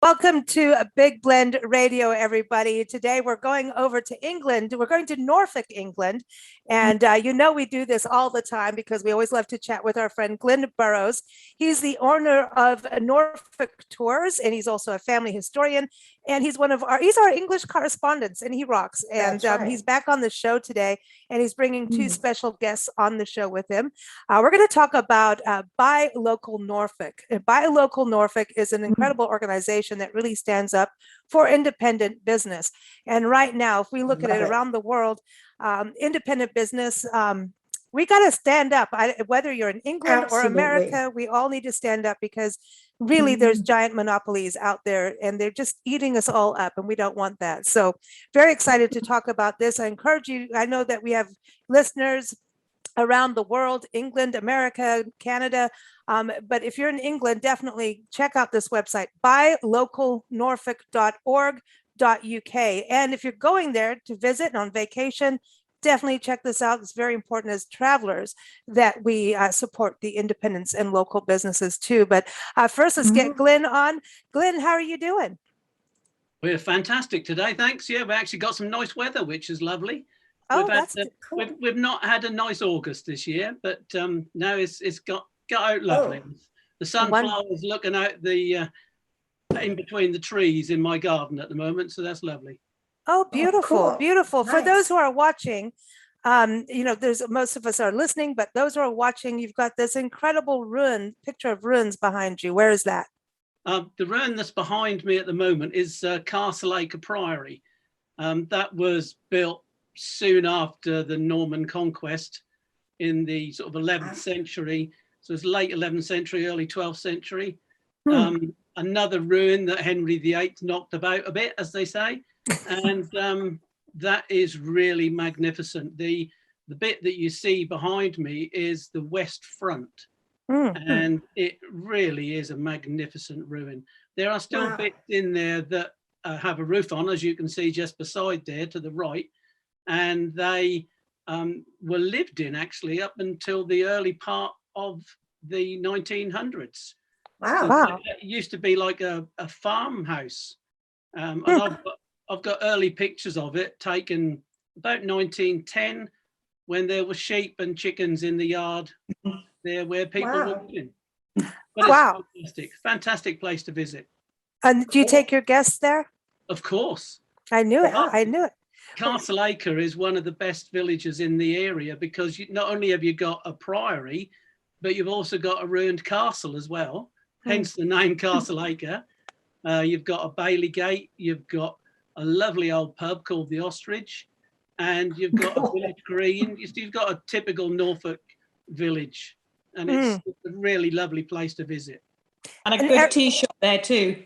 Welcome to a Big Blend Radio, everybody. Today we're going over to England. We're going to Norfolk, England. And we do this all the time because we always love to chat with our friend Glynn Burrows. He's the owner of Norfolk Tours, and he's also a family historian. And he's our English correspondent, and he rocks. And he's back on the show today, and he's bringing two special guests on the show with him. We're going to talk about Buy Local Norfolk. Buy Local Norfolk is an incredible organization that really stands up for independent business. And right now, if we look at it around the world, independent business, we got to stand up. Whether you're in England or America, we all need to stand up because really there's giant monopolies out there and they're just eating us all up, and we don't want that. So very excited to talk about this. I encourage you. I know that we have listeners around the world, England, America, Canada. But if you're in England, definitely check out this website, buylocalnorfolk.org.uk. And if you're going there to visit on vacation, definitely check this out. It's very important as travelers that we support the independents and local businesses too. But first, let's get Glynn on. Glynn, how are you doing? We're fantastic today, thanks. Yeah, we actually got some nice weather, which is lovely. Oh, that's cool. We've not had a nice August this year, but now it's got out lovely. The sunflowers looking out the in between the trees in my garden at the moment, so that's lovely. Oh, beautiful, beautiful. Nice. For those who are watching, there's most of us are listening, but those who are watching, you've got this incredible picture of ruins behind you. Where is that? The ruin that's behind me at the moment is Castleacre Priory. That was built soon after the Norman conquest in the sort of 11th century. So it's late 11th century, early 12th century. Another ruin that Henry VIII knocked about a bit, as they say. And that is really magnificent. The bit that you see behind me is the west front. And it really is a magnificent ruin. There are still bits in there that have a roof on, as you can see just beside there to the right. And they were lived in actually up until the early part of the 1900s. Wow. It used to be like a farmhouse. And I've got early pictures of it taken about 1910 when there were sheep and chickens in the yard there where people were living. But it's fantastic place to visit. And do you take your guests there? Of course. I knew it. I knew it. Castleacre is one of the best villages in the area because not only have you got a priory, but you've also got a ruined castle as well, hence the name Castleacre. You've got a Bailey Gate, you've got a lovely old pub called the Ostrich, and you've got a village green. You've got a typical Norfolk village, and it's a really lovely place to visit. And a good tea shop there too.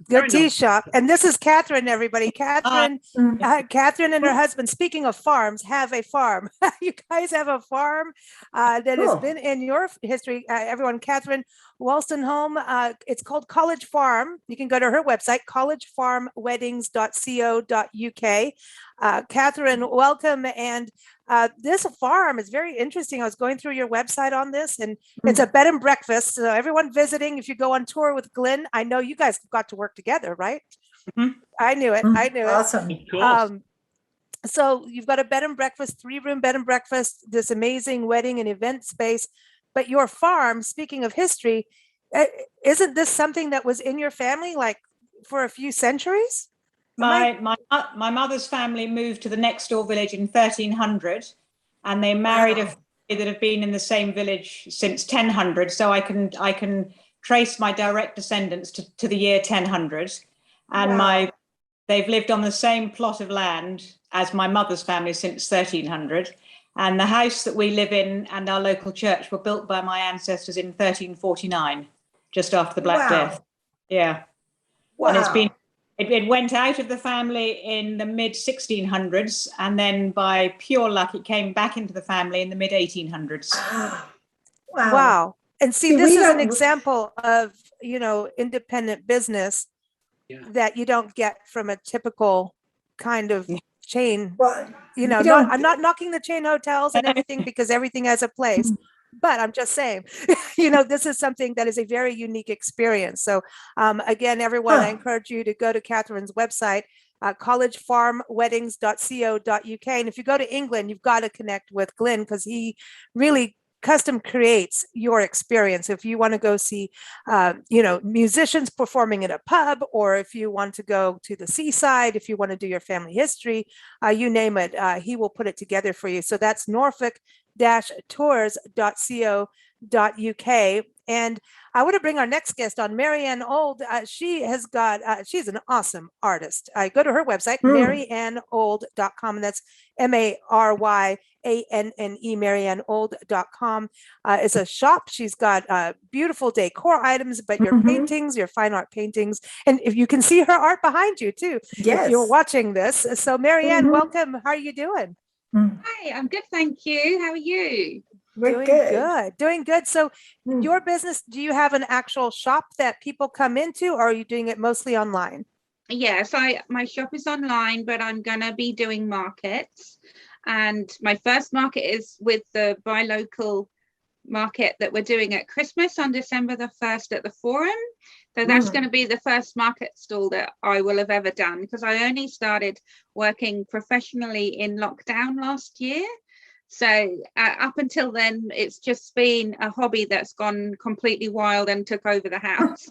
Good tea shop. And this is Katharine, everybody. Katharine and her husband, speaking of farms, have a farm. You guys have a farm that has been in your history, everyone. Katharine Wolstenholme, it's called College Farm. You can go to her website, collegefarmweddings.co.uk. Katharine, welcome. And this farm is very interesting. I was going through your website on this, and it's a bed and breakfast. So everyone visiting, if you go on tour with Glynn, I know you guys got to work together, right? I knew it. I knew Awesome. it. So you've got a bed and breakfast, 3-room bed and breakfast, this amazing wedding and event space. But your farm, speaking of history, isn't this something that was in your family like for a few centuries? My mother's family moved to the next door village in 1300, and they married a family that have been in the same village since 1000. So I can trace my direct descendants to the year 1000, and they've lived on the same plot of land as my mother's family since 1300. And the house that we live in and our local church were built by my ancestors in 1349, just after the Black Death. Yeah. Wow. And it went out of the family in the mid 1600s, and then by pure luck, it came back into the family in the mid 1800s. Wow. And see, this is an example of, independent business that you don't get from a typical kind of chain. I'm not knocking the chain hotels and everything because everything has a place. but I'm just saying, this is something that is a very unique experience. So again, everyone, I encourage you to go to Katharine's website, collegefarmweddings.co.uk. And if you go to England, you've got to connect with Glynn, because he really custom creates your experience. If you want to go see, musicians performing in a pub, or if you want to go to the seaside, if you want to do your family history, you name it, he will put it together for you. So that's norfolk-tours.co.uk. And I want to bring our next guest on, Maryanne Old. She's an awesome artist. I go to her website, maryanneold.com, and that's MARYANNE, maryanneold.com. It's a shop. She's got beautiful decor items, but your paintings, your fine art paintings, and if you can see her art behind you too, if you're watching this. So Maryanne, welcome. How are you doing? Hi, I'm good, thank you. How are you? We're Doing good. So your business, do you have an actual shop that people come into, or are you doing it mostly online? Yes, my shop is online, but I'm going to be doing markets. And my first market is with the buy local market that we're doing at Christmas on December the 1st at the Forum. So that's going to be the first market stall that I will have ever done, because I only started working professionally in lockdown last year. So up until then, it's just been a hobby that's gone completely wild and took over the house.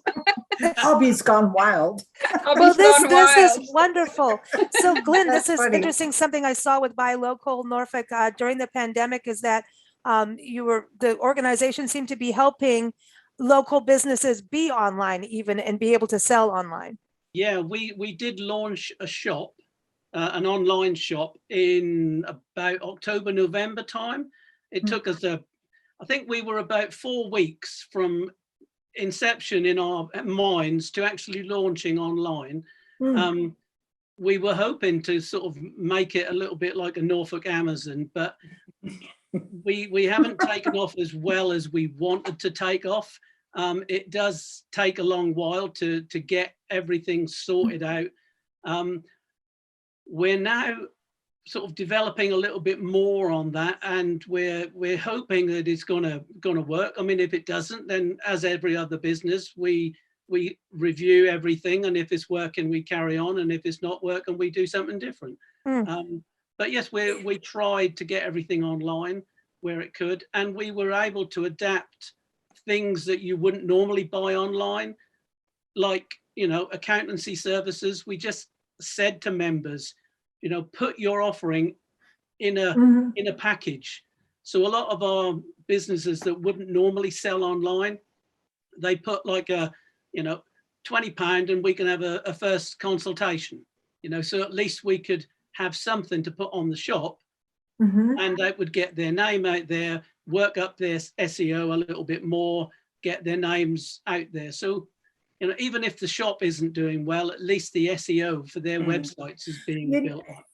Hobby's gone wild. Well, this is wonderful. So Glynn, this is interesting. Something I saw with Buy Local Norfolk during the pandemic is that the organization seemed to be helping local businesses be online even and be able to sell online. Yeah, we did launch a shop, an online shop, in about October, November time. It took us I think we were about 4 weeks from inception in our minds to actually launching online. We were hoping to sort of make it a little bit like a Norfolk Amazon, but we haven't taken off as well as we wanted to take off. It does take a long while to get everything sorted out. We're now sort of developing a little bit more on that, and we're hoping that it's gonna work. I mean, if it doesn't, then as every other business, we review everything, and if it's working, we carry on, and if it's not working, we do something different. But yes, we tried to get everything online where it could, and we were able to adapt things that you wouldn't normally buy online, like, accountancy services. We just said to members, put your offering in a package. So a lot of our businesses that wouldn't normally sell online, they put like a, £20 and we can have a first consultation, so at least we could have something to put on the shop, and that would get their name out there, work up their SEO a little bit more, get their names out there. So, even if the shop isn't doing well, at least the SEO for their websites is being built up.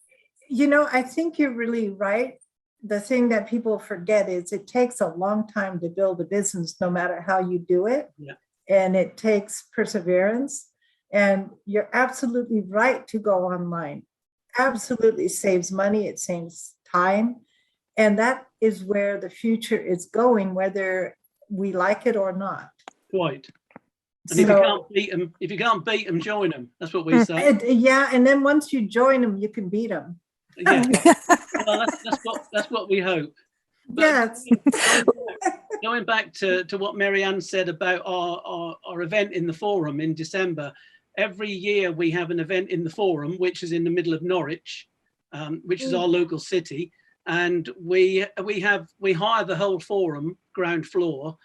I think you're really right. The thing that people forget is it takes a long time to build a business, no matter how you do it. Yeah. And it takes perseverance. And you're absolutely right to go online. Absolutely saves money. It saves time. And that is where the future is going, whether we like it or not. Quite. And if you can't beat them, join them. That's what we say. And then once you join them, you can beat them. Yeah, well, that's what we hope. But going back to what Maryanne said about our event in the Forum in December, every year we have an event in the Forum, which is in the middle of Norwich, which is our local city, and we hire the whole Forum ground floor,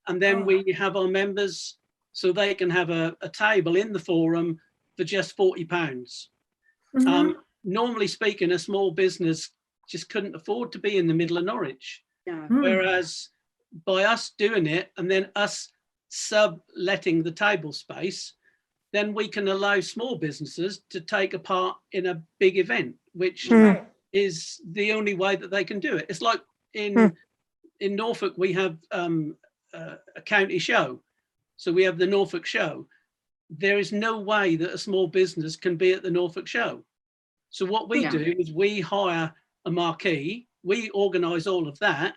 and then we have our members, so they can have a table in the Forum for just £40. Normally speaking, a small business just couldn't afford to be in the middle of Norwich. Whereas by us doing it and then us subletting the table space, then we can allow small businesses to take a part in a big event, which is the only way that they can do it. It's like in Norfolk, we have a county show. So we have the Norfolk show. There is no way that a small business can be at the Norfolk show. So what we do is we hire a marquee, we organise all of that,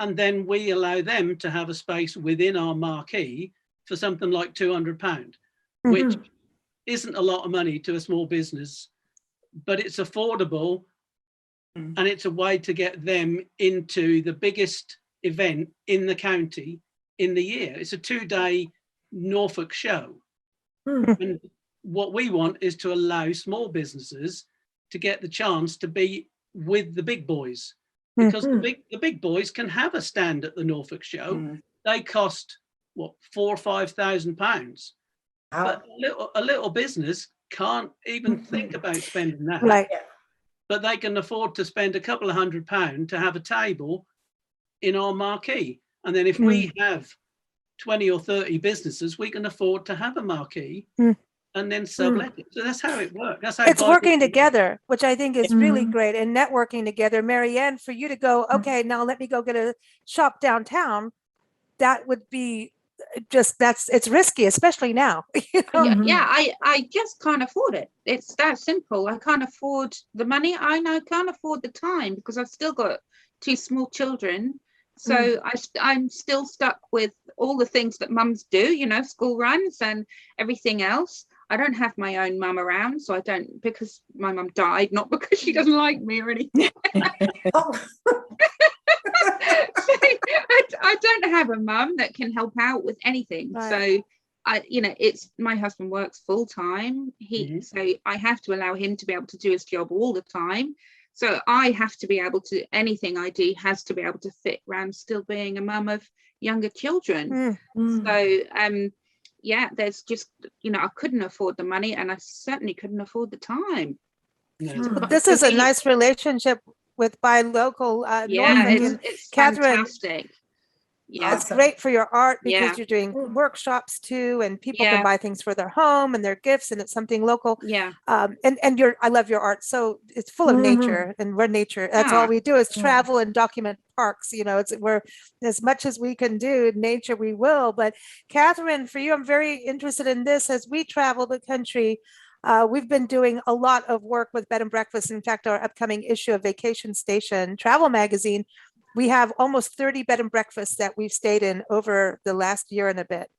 and then we allow them to have a space within our marquee for something like £200, which isn't a lot of money to a small business, but it's affordable, and it's a way to get them into the biggest event in the county in the year. It's a 2-day Norfolk show. And what we want is to allow small businesses to get the chance to be with the big boys, because the big boys can have a stand at the Norfolk show. They cost what, £4,000 or £5,000, but a little business can't even think about spending that. Right. But they can afford to spend a couple of £100 to have a table in our marquee. And then if we have 20 or 30 businesses, we can afford to have a marquee and then sublet it. So that's how it works. That's how It's working together, which I think is really great, and networking together. Maryanne, for you to go, okay, now let me go get a shop downtown, that would be just, it's risky, especially now. You know? Yeah, I just can't afford it. It's that simple. I can't afford the money. I can't afford the time, because I've still got 2 small children. So I'm still stuck with all the things that mums do, you know, school runs and everything else. I don't have my own mum around, so I don't, because my mum died, not because she doesn't like me or anything. I don't have a mum that can help out with anything. Right. So it's my husband works full time. So I have to allow him to be able to do his job all the time. So I have to be able to, anything I do has to be able to fit around still being a mum of younger children. So there's just, I couldn't afford the money, and I certainly couldn't afford the time. This is a nice relationship with Buy Local. Norfolk. It's Katharine, fantastic. Yeah, it's great for your art, because you're doing workshops too, and people can buy things for their home and their gifts, and it's something local. And I love your art. So it's full of nature, and we're nature. That's all we do is travel and document parks. You know, we're, as much as we can do nature, we will. But Katharine, for you, I'm very interested in this. As we travel the country, we've been doing a lot of work with bed and breakfast. In fact, our upcoming issue of Vacation Station Travel Magazine, we have almost 30 bed and breakfasts that we've stayed in over the last year and a bit.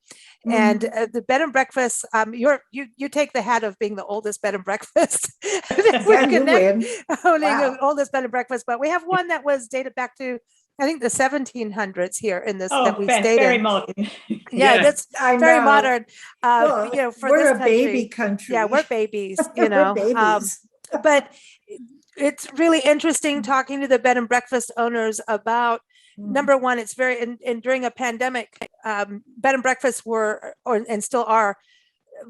And the bed and breakfast, you take the hat of being the oldest bed and breakfast. Owning the oldest bed and breakfast, but we have one that was dated back to, I think, the 1700s here in this that we stayed very in. modern. That's very modern. For we're this a country, baby country. Yeah, we're babies. We're babies. But it's really interesting talking to the bed and breakfast owners about, number one, it's very, and during a pandemic, bed and breakfasts were, and still are,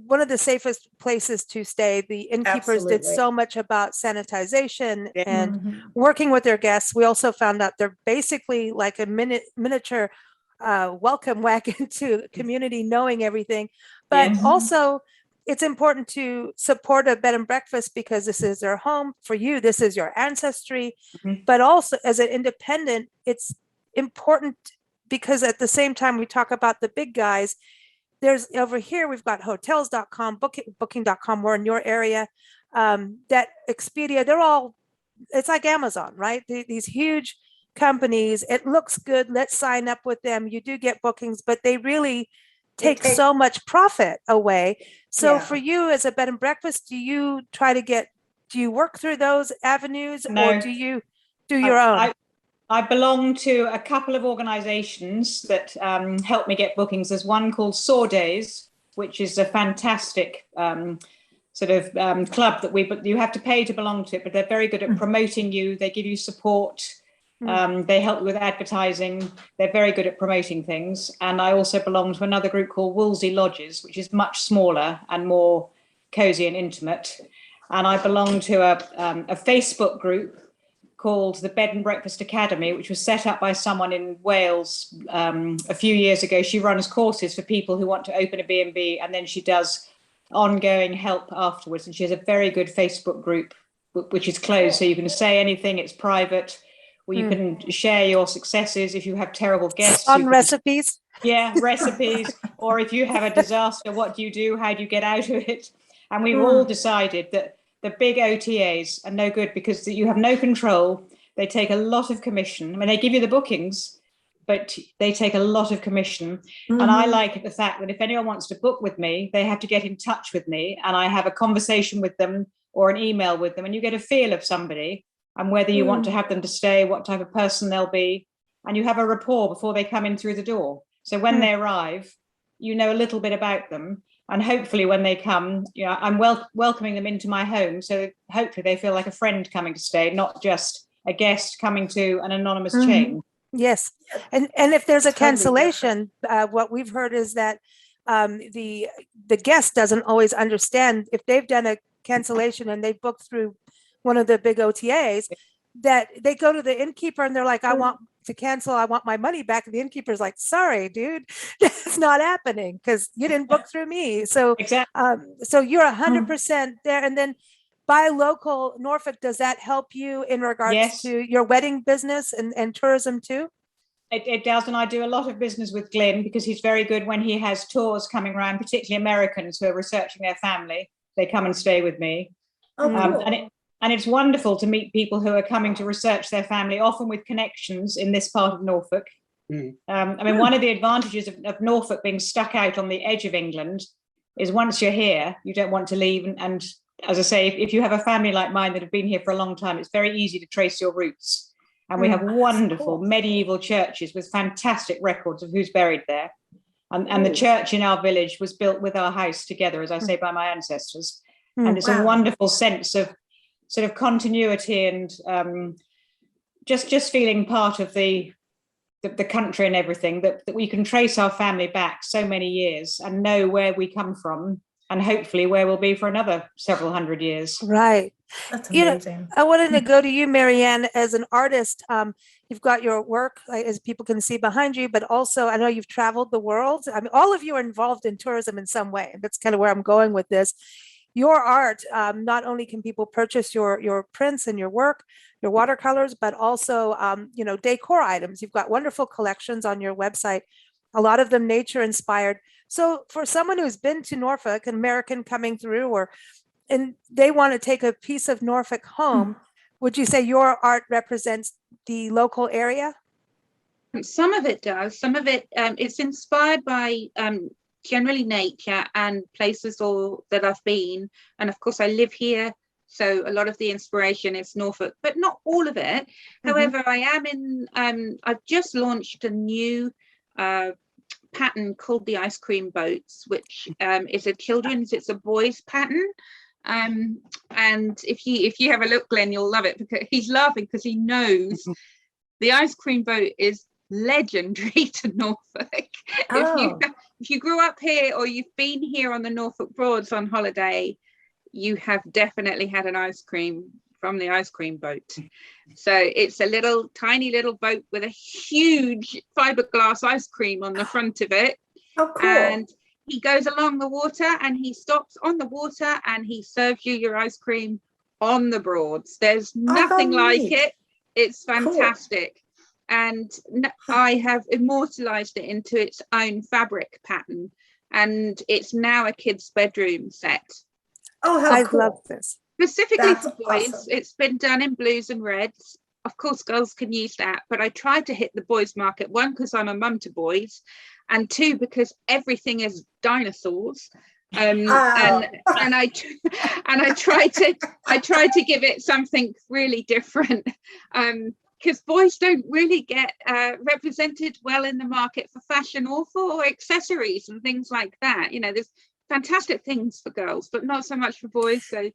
one of the safest places to stay. The innkeepers did so much about sanitization and working with their guests. We also found out they're basically like a miniature welcome wagon to the community, knowing everything. But also, it's important to support a bed and breakfast, because this is their home. For you, this is your ancestry. But also, as an independent, it's important, because at the same time we talk about the big guys, there's over here, we've got hotels.com, booking.com, we're in your area, that Expedia, it's like Amazon, right? These huge companies, it looks good, let's sign up with them. You do get bookings, but they really take so much profit away. So for you as a bed and breakfast, do you work through those avenues, or do you do your own? I belong to a couple of organizations that help me get bookings. There's one called Days, which is a fantastic club that you have to pay to belong to it, but they're very good at promoting you. They give you support. They help you with advertising. They're very good at promoting things. And I also belong to another group called Wolsey Lodges, which is much smaller and more cozy and intimate. And I belong to a Facebook group called the Bed and Breakfast Academy, which was set up by someone in Wales a few years ago. She runs courses for people who want to open a B&B, and then she does ongoing help afterwards. And she has a very good Facebook group, which is closed, so you can say anything, it's private, where you can share your successes. If you have terrible guests. On recipes. Yeah, recipes. Or if you have a disaster, what do you do? How do you get out of it? And we've all decided that the big OTAs are no good, because you have no control. They take a lot of commission. I mean, they give you the bookings, but they take a lot of commission. And I like the fact that if anyone wants to book with me, they have to get in touch with me, and I have a conversation with them or an email with them, and you get a feel of somebody and whether you want to have them to stay, what type of person they'll be, and you have a rapport before they come in through the door. So when they arrive, you know a little bit about them, and hopefully when they come, I'm welcoming them into my home, so hopefully they feel like a friend coming to stay, not just a guest coming to an anonymous chain. Yes. And if there's a cancellation, what we've heard is that the guest doesn't always understand if they've done a cancellation and they booked through one of the big OTAs, that they go to the innkeeper and they're like, I want to cancel, I want my money back. And the innkeeper's like, sorry, dude, that's not happening because you didn't book through me. So so you're 100% there. And then Buy Local Norfolk, does that help you in regards to your wedding business and tourism too? It does, and I do a lot of business with Glynn because he's very good when he has tours coming around, particularly Americans who are researching their family. They come and stay with me. And it's wonderful to meet people who are coming to research their family, often with connections in this part of Norfolk. I mean, one of the advantages of Norfolk being stuck out on the edge of England is once you're here, you don't want to leave. And as I say, if you have a family like mine that have been here for a long time, it's very easy to trace your roots. And we have wonderful medieval churches with fantastic records of who's buried there. And the church in our village was built with our house together, as I say, by my ancestors. And it's a wonderful sense of sort of continuity and just feeling part of the country and everything, that we can trace our family back so many years and know where we come from and hopefully where we'll be for another several hundred years. Right. That's amazing. I wanted to go to you, Maryanne, as an artist. You've got your work, as people can see behind you, but also I know you've traveled the world. I mean, all of you are involved in tourism in some way. That's kind of where I'm going with this. Your art, not only can people purchase your prints and your work, your watercolors, but also, decor items. You've got wonderful collections on your website, a lot of them nature inspired. So for someone who's been to Norfolk, an American coming through, and they want to take a piece of Norfolk home, would you say your art represents the local area? Some of it does. Some of it, it's inspired by generally nature and places that I've been. And of course, I live here. So a lot of the inspiration is Norfolk, but not all of it. However, I am I've just launched a new pattern called the Ice Cream Boats, which is it's a boys pattern. And if you have a look, Glenn, you'll love it because he's laughing because he knows the ice cream boat is legendary to Norfolk. If you grew up here or you've been here on the Norfolk Broads on holiday, you have definitely had an ice cream from the ice cream boat. So it's a tiny little boat with a huge fiberglass ice cream on the front of it. Oh, cool. And he goes along the water and he stops on the water and he serves you your ice cream on the Broads. There's nothing like it. It's fantastic. Cool. And I have immortalized it into its own fabric pattern. And it's now a kid's bedroom set. Oh, how cool. I love this. Specifically for boys, awesome. It's been done in blues and reds. Of course, girls can use that, but I tried to hit the boys' market, one, because I'm a mum to boys, and two, because everything is dinosaurs. And I tried to give it something really different. Because boys don't really get represented well in the market for fashion or for accessories and things like that. There's fantastic things for girls, but not so much for boys. So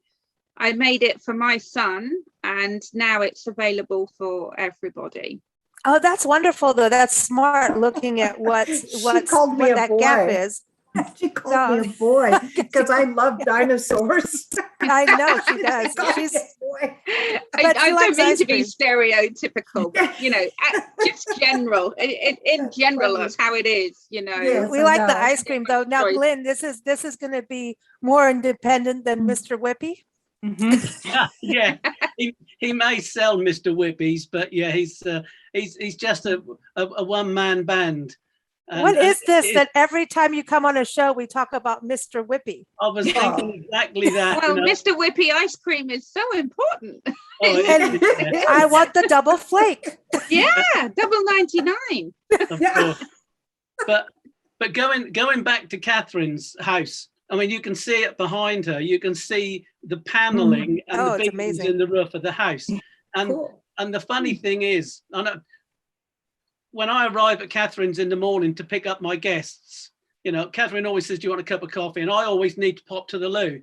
I made it for my son, and now it's available for everybody. Oh, that's wonderful, though. That's smart, looking at what that gap is. She called me a boy because I love dinosaurs. I know she does. I don't mean to be stereotypical, just general. In general, that's how it is. Yes, we like the ice cream, though. Now, Glynn, this is going to be more independent than Mr. Whippy. Yeah, he may sell Mr. Whippies, but yeah, he's just a one-man band. What is this that every time you come on a show, we talk about Mr. Whippy? I was thinking exactly that. Well, Mr. Whippy ice cream is so important. And I want the double flake. Yeah, $1.99. Of course. But going back to Katharine's house, I mean, you can see it behind her. You can see the paneling and the big things in the roof of the house. And Cool. and the funny thing is, I know, when I arrive at Katharine's in the morning to pick up my guests, you know, Katharine always says, "Do you want a cup of coffee?" And I always need to pop to the loo.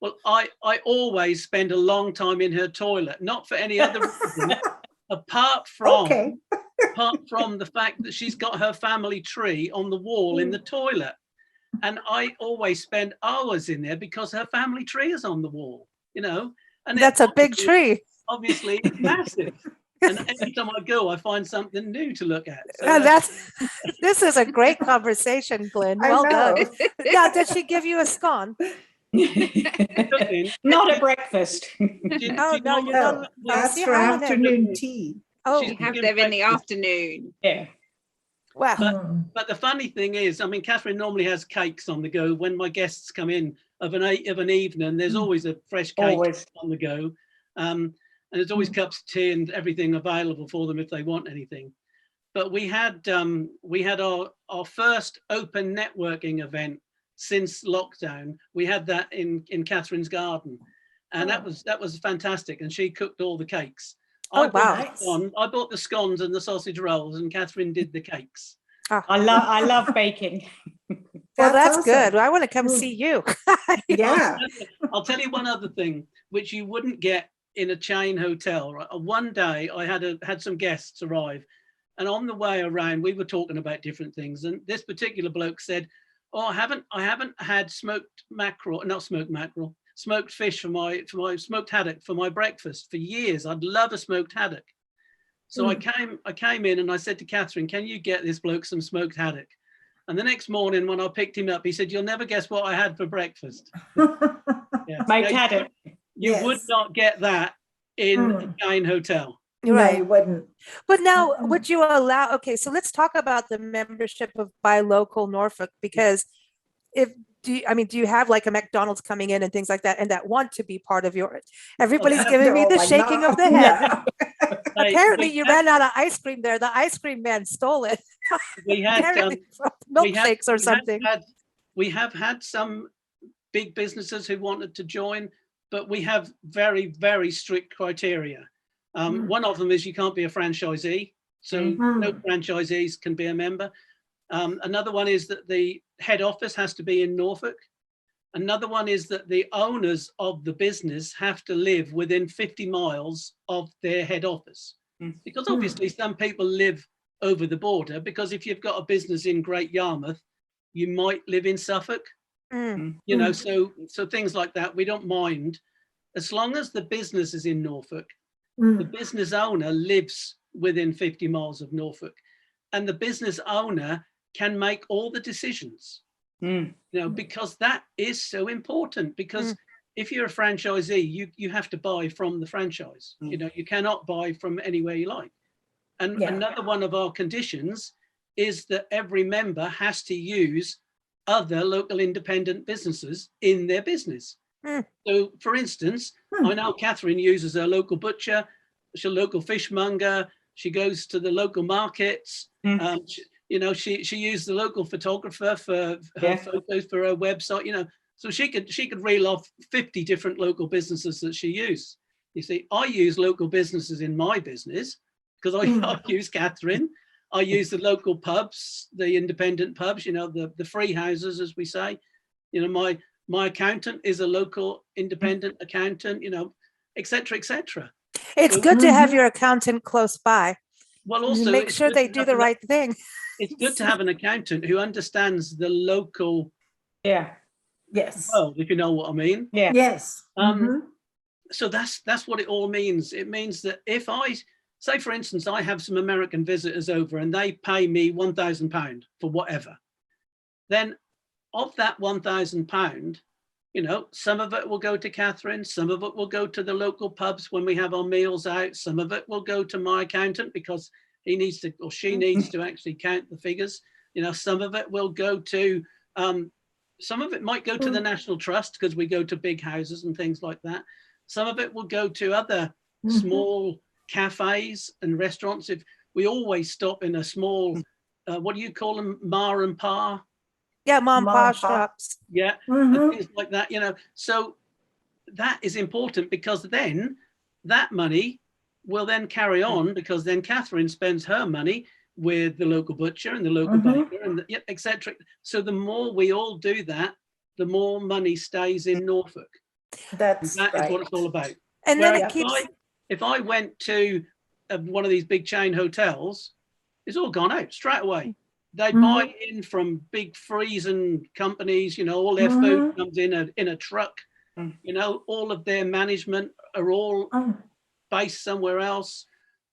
Well, I always spend a long time in her toilet, not for any other reason, apart from the fact that she's got her family tree on the wall in the toilet. And I always spend hours in there because her family tree is on the wall, you know. And that's a big tree. Obviously, it's massive. And every time I go, I find something new to look at. So this is a great conversation, Glynn. Well done. Now, did she give you a scone? Not at breakfast. No, that's for afternoon tea. Oh, You have them in the afternoon. Yeah. wow. But the funny thing is, I mean, Katharine normally has cakes on the go. When my guests come in of an evening, there's always a fresh cake on the go. And there's always cups of tea and everything available for them if they want anything. But we had our first open networking event since lockdown. We had that in Katharine's garden, and that was fantastic. And she cooked all the cakes. Oh, wow. I bought the scones and the sausage rolls, and Katharine did the cakes. I love baking. Well, that's awesome. good. I want to come see you. Yeah. I'll tell you one other thing, which you wouldn't get in a chain hotel. Right? One day I had some guests arrive, and on the way around we were talking about different things, and this particular bloke said, "Oh, I haven't had smoked fish for my smoked haddock for my breakfast for years. I'd love a smoked haddock." So I came in and I said to Katharine, "Can you get this bloke some smoked haddock?" And the next morning when I picked him up, he said, "You'll never guess what I had for breakfast." Yeah. Smoked haddock. You would not get that in a chain hotel. Right. No, you wouldn't. But now, would you allow? Okay, so let's talk about the membership of Buy Local Norfolk, because do you have like a McDonald's coming in and things like that, and that want to be part of your? Everybody's giving me the shaking of the head. Apparently, you ran out of ice cream there. The ice cream man stole it. We had milkshakes or something. We have had some big businesses who wanted to join, but we have very, very strict criteria. One of them is you can't be a franchisee, so no franchisees can be a member. Another one is that the head office has to be in Norfolk. Another one is that the owners of the business have to live within 50 miles of their head office. Because obviously some people live over the border, because if you've got a business in Great Yarmouth, you might live in Suffolk. You know, so things like that, we don't mind. As long as the business is in Norfolk, the business owner lives within 50 miles of Norfolk, and the business owner can make all the decisions, you know, because that is so important. Because if you're a franchisee, you have to buy from the franchise. You know, you cannot buy from anywhere you like. And another one of our conditions is that every member has to use other local independent businesses in their business. So, for instance, I know Katharine uses a local butcher, she's a local fishmonger. She goes to the local markets. She used the local photographer for her photos for her website. You know, so she could reel off 50 different local businesses that she used. You see, I use local businesses in my business because I use Katharine. I use the local pubs, the independent pubs. You know, the free houses, as we say. You know, my accountant is a local independent accountant, you know, et cetera, et cetera. It's good to have your accountant close by. Well, also make sure they do the right thing. It's good to have an accountant who understands the local world, if you know what I mean. Yes. So that's what it all means. It means that if I say, for instance, I have some American visitors over and they pay me £1,000 for whatever, then of that £1,000, you know, some of it will go to Katharine, some of it will go to the local pubs when we have our meals out, some of it will go to my accountant because he needs to, or she needs to actually count the figures. Some of it will go to, some of it might go to the National Trust because we go to big houses and things like that. Some of it will go to other small cafes and restaurants. If we always stop in a small, what do you call them? Ma and Pa? Yeah, mom, Mom pa and pop. shops. Yeah, and things like that, So that is important because then that money will then carry on, because then Katharine spends her money with the local butcher and the local baker and etc. So the more we all do that, the more money stays in Norfolk. That's That right. is what it's all about. And then Whereas it keeps, if I went to one of these big chain hotels, it's all gone out straight away. They buy in from big freezing companies, all their food comes in a truck, all of their management are all based somewhere else.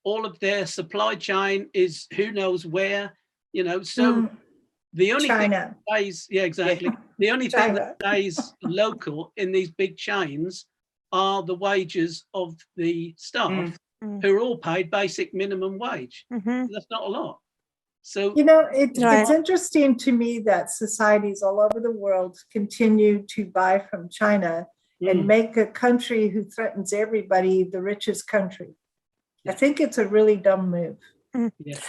All of their supply chain is who knows where, so the only thing that stays, exactly. The only thing that stays local in these big chains are the wages of the staff who are all paid basic minimum wage. That's not a lot. So it's interesting to me that societies all over the world continue to buy from China and make a country who threatens everybody the richest country. I think it's a really dumb move. Yeah.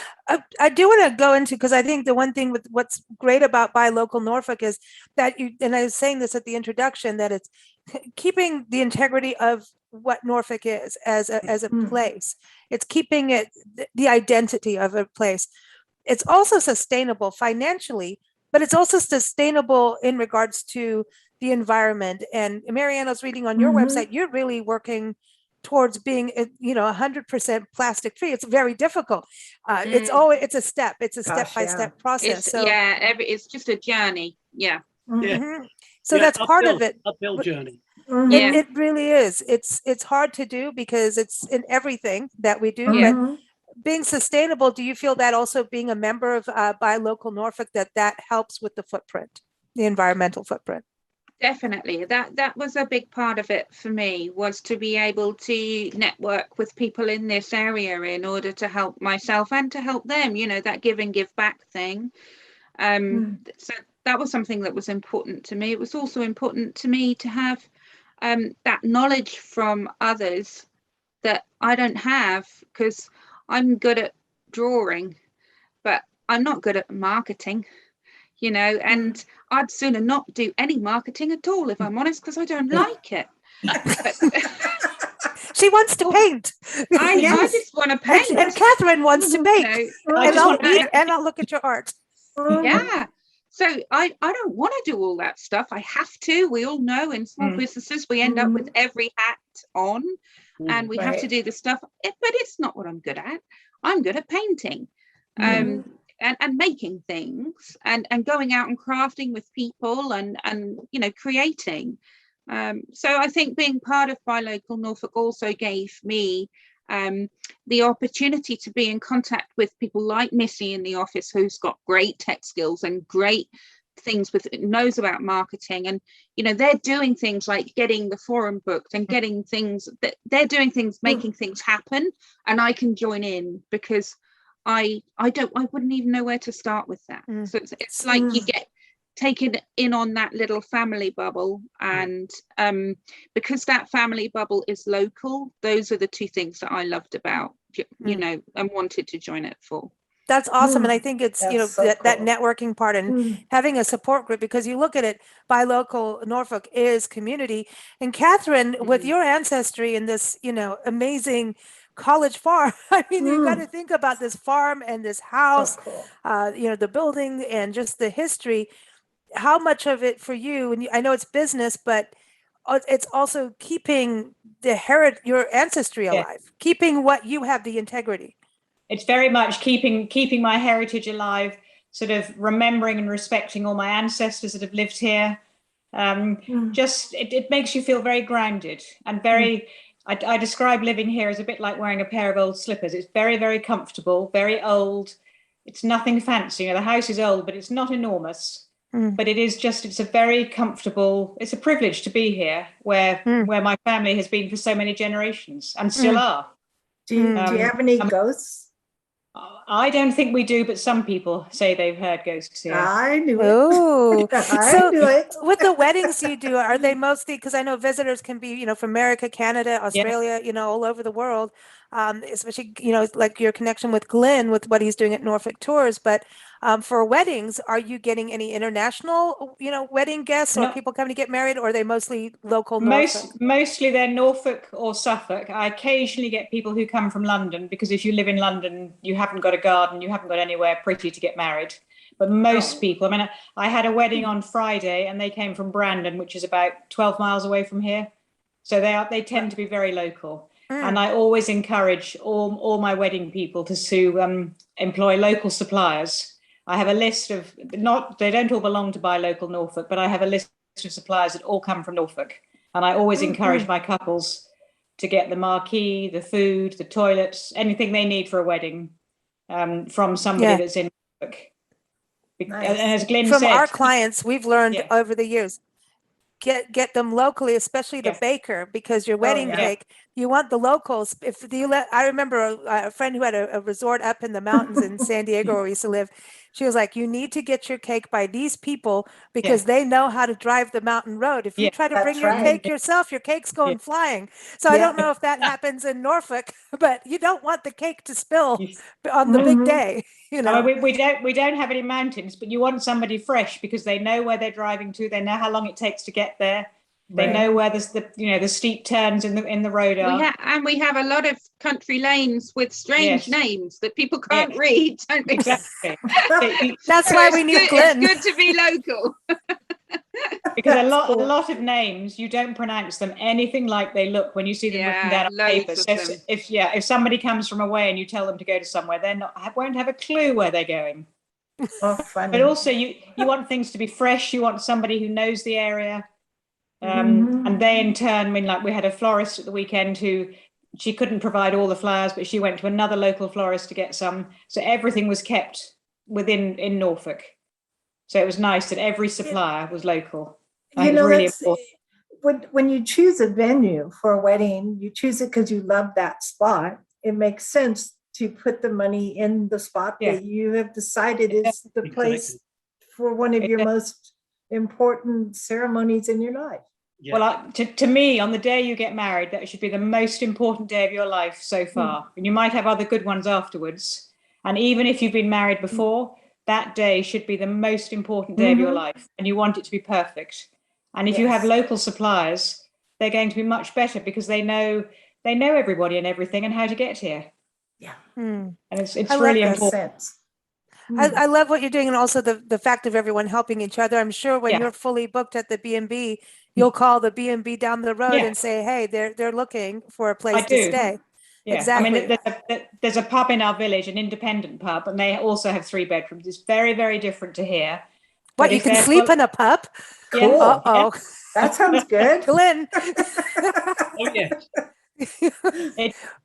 I do want to go into, because I think the one thing with what's great about Buy Local Norfolk is that and I was saying this at the introduction, that it's keeping the integrity of what Norfolk is as a place. It's keeping it, the identity of a place. It's also sustainable financially, but it's also sustainable in regards to the environment. And Maryanne, I was reading on your website, you're really working towards being 100% plastic free. It's very difficult. It's a step-by-step process. It's just a journey. So that's part of it. Uphill journey. It really is. It's hard to do because it's in everything that we do. But being sustainable, do you feel that also being a member of Buy Local Norfolk, that helps with the footprint, the environmental footprint? Definitely. That was a big part of it for me, was to be able to network with people in this area in order to help myself and to help them, that give and give back thing. So that was something that was important to me. It was also important to me to have that knowledge from others that I don't have, because I'm good at drawing, but I'm not good at marketing. And I'd sooner not do any marketing at all, if I'm honest, because I don't like it. She wants to paint. I just want to paint. And Katharine wants to bake. And I'll look at your art. Yeah. So I don't want to do all that stuff. I have to. We all know in small businesses, we end up with every hat on and we have to do the stuff. But it's not what I'm good at. I'm good at painting. And making things and going out and crafting with people and creating. So I think being part of Buy Local Norfolk also gave me the opportunity to be in contact with people like Missy in the office, who's got great tech skills and great things knows about marketing. And they're doing things like getting the forum booked and getting things that they're doing things, making things happen, and I can join in because I wouldn't even know where to start with that. So it's like you get taken in on that little family bubble, and because that family bubble is local, those are the two things that I loved about and wanted to join it for. That's awesome. And I think it's so that cool. networking part and having a support group, because you look at it, Buy Local Norfolk is community. And Katharine, with your ancestry in this amazing college farm, I mean, you got to think about this farm and this house, So cool. The building and just the history. How much of it for you, and I know it's business, but it's also keeping your ancestry alive, keeping what you have, the integrity. It's very much keeping my heritage alive, sort of remembering and respecting all my ancestors that have lived here. Just it makes you feel very grounded and very. I describe living here as a bit like wearing a pair of old slippers. It's very, very comfortable, very old. It's nothing fancy. The house is old, but it's not enormous. But it's a very comfortable, it's a privilege to be here where my family has been for so many generations and still are. Do you have any ghosts? I don't think we do, but some people say they've heard ghosts here. I knew it. Oh, I knew it. with the weddings you do, are they mostly, because I know visitors can be, from America, Canada, Australia, all over the world, especially, like your connection with Glynn with what he's doing at Norfolk Tours. But for weddings, are you getting any international, wedding guests or No. people coming to get married, or are they mostly local Norfolk? Mostly they're Norfolk or Suffolk. I occasionally get people who come from London, because if you live in London, you haven't got a garden, you haven't got anywhere pretty to get married. But most people, I mean, I had a wedding on Friday and they came from Brandon, which is about 12 miles away from here. So they tend to be very local. And I always encourage all my wedding people to employ local suppliers. I have a list of, they don't all belong to Buy Local Norfolk, but I have a list of suppliers that all come from Norfolk. And I always encourage my couples to get the marquee, the food, the toilets, anything they need for a wedding from somebody that's in Norfolk. Nice. And as Glynn From said, our clients, we've learned over the years, get them locally, especially the baker, because your wedding cake, you want the locals. I remember a friend who had a resort up in the mountains in San Diego where we used to live. She was like, you need to get your cake by these people because they know how to drive the mountain road. If you try to bring your cake yourself, your cake's going flying. So I don't know if that happens in Norfolk, but you don't want the cake to spill on the big day. I mean, we don't have any mountains, but you want somebody fresh because they know where they're driving to. They know how long it takes to get there. They know where the steep turns in the road are. We have a lot of country lanes with strange names that people can't read, don't we? Exactly. That's why we need Glynn. It's good to be local. Because a lot of names, you don't pronounce them anything like they look when you see them written down on paper. So if somebody comes from away and you tell them to go to somewhere, won't have a clue where they're going. Oh, funny. But also you want things to be fresh. You want somebody who knows the area. And they in turn, I mean, like we had a florist at the weekend who she couldn't provide all the flowers, but she went to another local florist to get some. So everything was kept in Norfolk. So it was nice that every supplier was local. Really important. When you choose a venue for a wedding, you choose it because you love that spot. It makes sense to put the money in the spot that you have decided is the place for one of your most important ceremonies in your life. Well, to me, on the day you get married, that should be the most important day of your life so far. And you might have other good ones afterwards. And even if you've been married before, that day should be the most important day of your life. And you want it to be perfect. And if you have local suppliers, they're going to be much better because they know everybody and everything and how to get here. Yeah. And it's really important. I love what you're doing, and also the fact of everyone helping each other. I'm sure when you're fully booked at the B&B, you'll call the B&B down the road and say, hey, they're looking for a place to stay. Yeah. Exactly. I mean, there's a pub in our village, an independent pub, and they also have 3 bedrooms. It's very, very different to here. What, you can sleep in a pub? Cool. Uh-oh. That sounds good. Glynn.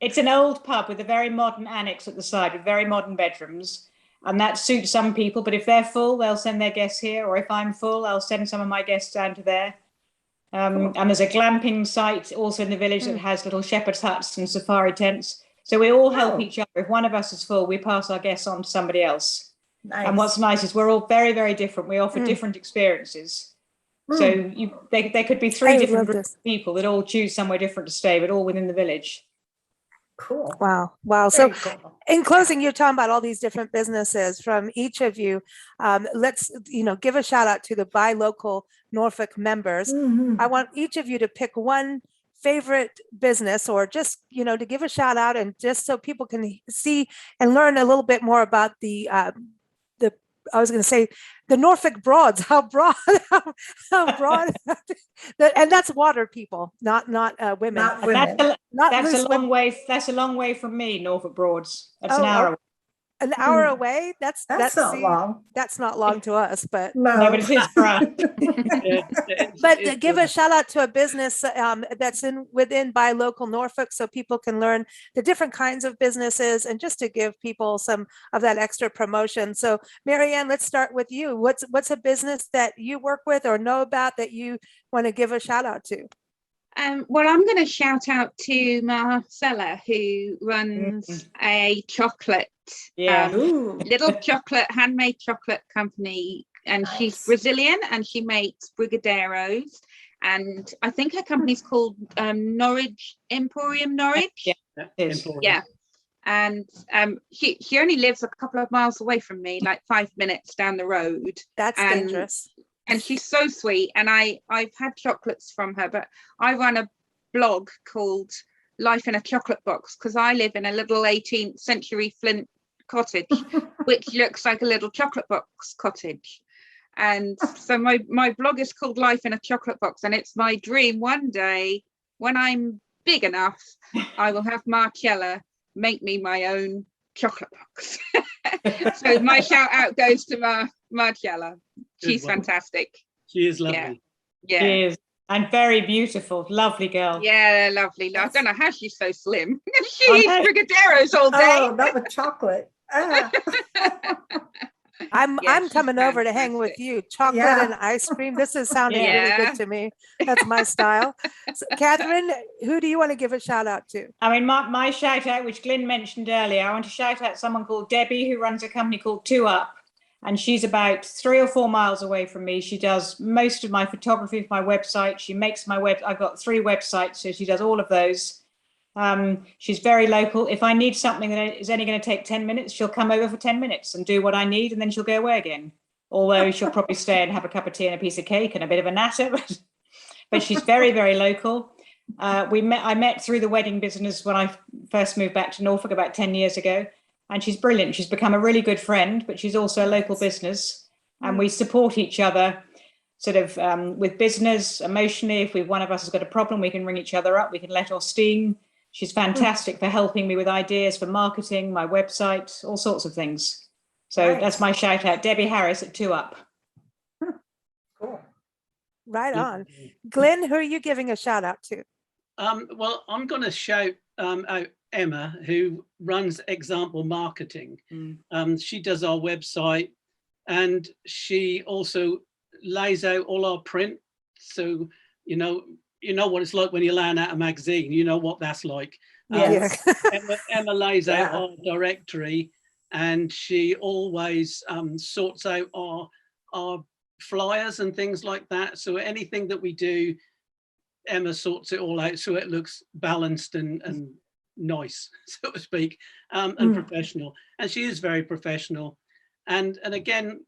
It's an old pub with a very modern annex at the side with very modern bedrooms. And that suits some people, but if they're full, they'll send their guests here. Or if I'm full, I'll send some of my guests down to there. And there's a glamping site also in the village that has little shepherd's huts and safari tents. So we all help each other. If one of us is full, we pass our guests on to somebody else. Nice. And what's nice is we're all very, very different. We offer different experiences. So they could be 3 different groups of people that all choose somewhere different to stay, but all within the village. Cool. Wow. So in closing, you're talking about all these different businesses from each of you. Let's, give a shout out to the Buy Local Norfolk members. I want each of you to pick one favorite business or just, to give a shout out, and just so people can see and learn a little bit more about I was going to say the Norfolk Broads, how broad, and that's water people, not women. Not women. That's a long way. That's a long way from me, Norfolk Broads. That's an hour away. An hour away? That's not long. That's not long to us, but no, but it is for us. But give a shout out to a business that's within Buy Local Norfolk, so people can learn the different kinds of businesses, and just to give people some of that extra promotion. So Maryanne, let's start with you. What's a business that you work with or know about that you want to give a shout out to? Well, I'm going to shout out to Marcella, who runs a chocolate Yeah. Ooh. little handmade chocolate company, and she's Brazilian, and she makes brigadeiros, and I think her company's called Norwich Emporium Norwich. Yeah. And she only lives a couple of miles away from me, like 5 minutes down the road. That's dangerous. And she's so sweet, and I've had chocolates from her, but I run a blog called Life in a Chocolate Box, because I live in a little 18th century flint cottage which looks like a little chocolate box cottage. And so my blog is called Life in a Chocolate Box, and it's my dream one day when I'm big enough, I will have Marcella make me my own chocolate box. So my shout out goes to Marcella. She's fantastic. She is lovely. Yeah. She is. And very beautiful, lovely girl. Yeah, lovely. I don't know how she's so slim. She eats brigadeiros all day. Oh, not with chocolate. Ah. I'm she's coming over to hang with fantastic. you. Chocolate Yeah. and ice cream. This is sounding really Yeah. good to me. That's my style. So, Katharine, who do you want to give a shout out to? I mean, my shout out, which Glynn mentioned earlier, I want to shout out someone called Debbie, who runs a company called 2 Up. And she's about 3 or 4 miles away from me. She does most of my photography for my website. She makes my I've got 3 websites, so she does all of those. She's very local. If I need something that is only going to take 10 minutes, she'll come over for 10 minutes and do what I need, and then she'll go away again. Although she'll probably stay and have a cup of tea and a piece of cake and a bit of a natter, but she's very, very local. I met through the wedding business when I first moved back to Norfolk about 10 years ago. And she's brilliant. She's become a really good friend, but she's also a local business. And we support each other sort of with business, emotionally. If one of us has got a problem, we can ring each other up. We can let off steam. She's fantastic for helping me with ideas for marketing, my website, all sorts of things. So that's my shout out. Debbie Harris at 2 Up. Cool. Right on. Glynn, who are you giving a shout out to? Well, I'm going to shout out Emma, who runs Example Marketing. She does our website, and she also lays out all our print. So, you know what it's like when you're laying out a magazine. You know what that's like. Emma lays out our directory, and she always sorts out our flyers and things like that. So anything that we do, Emma sorts it all out so it looks balanced and nice, so to speak, and professional. And she is very professional. And again,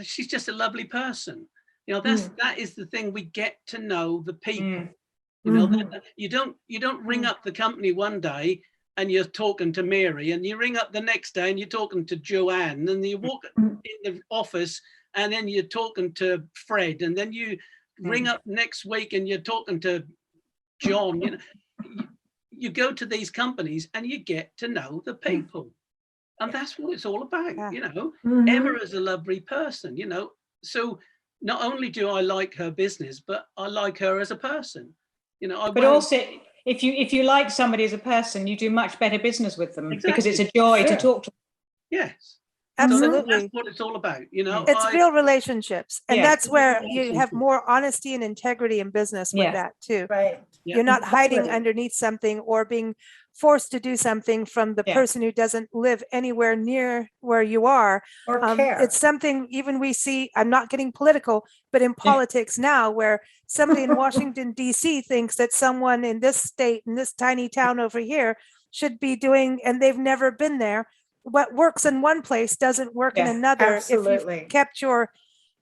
she's just a lovely person. That is the thing. We get to know the people. You don't ring up the company one day and you're talking to Mary, and you ring up the next day and you're talking to Joanne, and you walk in the office and then you're talking to Fred, and then you ring up next week and you're talking to John. You go to these companies and you get to know the people, and that's what it's all about. Emma is a lovely person, so not only do I like her business, but I like her as a person. But also, if you like somebody as a person, you do much better business with them. Exactly. Because it's a joy to talk to them. Yes, absolutely. So that's what it's all about. It's real relationships, and that's where you have more honesty and integrity in business with that too. Right. You're not hiding underneath something or being forced to do something from the person who doesn't live anywhere near where you are. Or care. It's something even we see, I'm not getting political, but in politics now, where somebody in Washington, D.C. thinks that someone in this state, in this tiny town over here, should be doing, and they've never been there. What works in one place doesn't work in another. Absolutely. If you've kept your,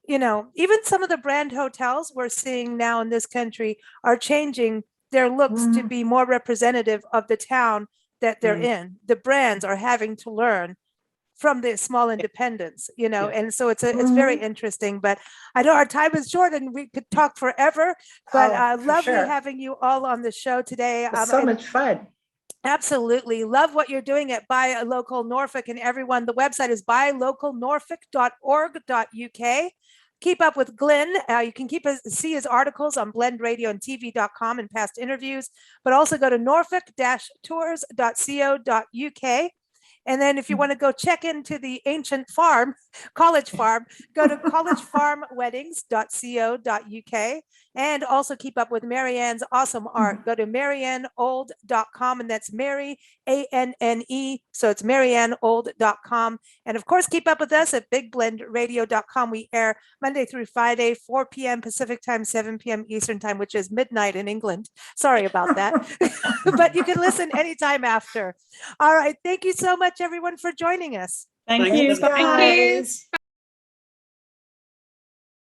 even some of the brand hotels we're seeing now in this country are changing their looks to be more representative of the town that they're in. The brands are having to learn from the small independents, and so it's very interesting. But I know our time is short and we could talk forever, but lovely having you all on the show today. So much fun. Absolutely. Love what you're doing at Buy a Local Norfolk, and everyone. The website is buylocalnorfolk.org.uk. Keep up with Glynn. You can see his articles on blendradioandtv.com and past interviews, but also go to norfolk-tours.co.uk. And then if you want to go check into the ancient farm, College Farm, go to collegefarmweddings.co.uk. And also keep up with Maryanne's awesome art. Go to maryanneold.com, and that's Mary, ANNE. So it's maryanneold.com. And of course, keep up with us at bigblendradio.com. We air Monday through Friday, 4 p.m. Pacific time, 7 p.m. Eastern time, which is midnight in England. Sorry about that. But you can listen anytime after. All right. Thank you so much, everyone, for joining us. Thank Thanks, you. everybody. Thank you. Guys.